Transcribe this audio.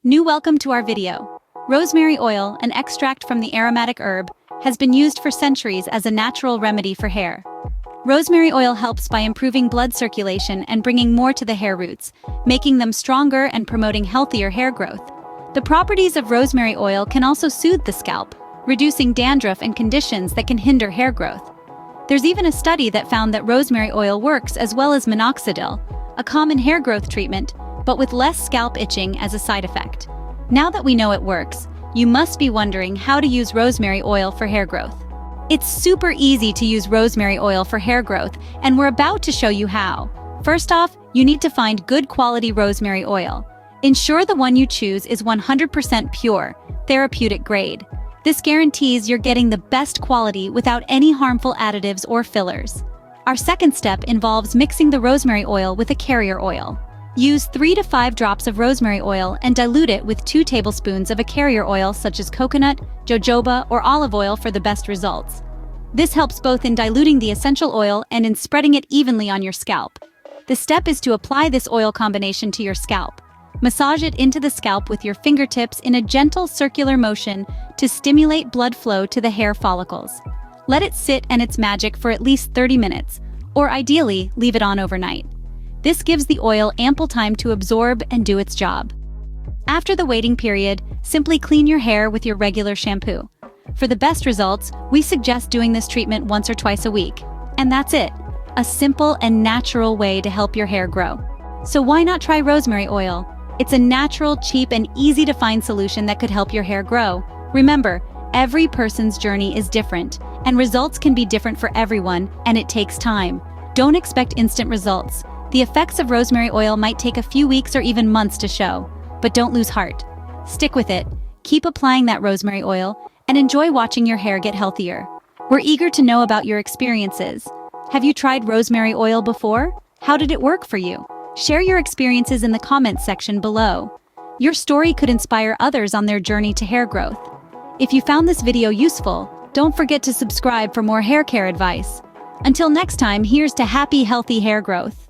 Welcome to our video. Rosemary oil, an extract from the aromatic herb, has been used for centuries as a natural remedy for hair. Rosemary oil helps by improving blood circulation and bringing more to the hair roots, making them stronger and promoting healthier hair growth. The properties of rosemary oil can also soothe the scalp, reducing dandruff and conditions that can hinder hair growth. There's even a study that found that rosemary oil works as well as minoxidil, a common hair growth treatment, but with less scalp itching as a side effect. Now that we know it works, you must be wondering how to use rosemary oil for hair growth. It's super easy to use rosemary oil for hair growth, and we're about to show you how. First off, you need to find good quality rosemary oil. Ensure the one you choose is 100% pure, therapeutic grade. This guarantees you're getting the best quality without any harmful additives or fillers. Our second step involves mixing the rosemary oil with a carrier oil. Use 3 to 5 drops of rosemary oil and dilute it with 2 tablespoons of a carrier oil such as coconut, jojoba, or olive oil for the best results. This helps both in diluting the essential oil and in spreading it evenly on your scalp. The step is to apply this oil combination to your scalp. Massage it into the scalp with your fingertips in a gentle circular motion to stimulate blood flow to the hair follicles. Let it sit and its magic for at least 30 minutes, or ideally, leave it on overnight. This gives the oil ample time to absorb and do its job. After the waiting period, simply clean your hair with your regular shampoo. For the best results, we suggest doing this treatment once or twice a week. And that's it. A simple and natural way to help your hair grow. So why not try rosemary oil? It's a natural, cheap, and easy-to-find solution that could help your hair grow. Remember, every person's journey is different, and results can be different for everyone, and it takes time. Don't expect instant results. The effects of rosemary oil might take a few weeks or even months to show, but don't lose heart. Stick with it, keep applying that rosemary oil, and enjoy watching your hair get healthier. We're eager to know about your experiences. Have you tried rosemary oil before? How did it work for you? Share your experiences in the comments section below. Your story could inspire others on their journey to hair growth. If you found this video useful, don't forget to subscribe for more hair care advice. Until next time, here's to happy, healthy hair growth.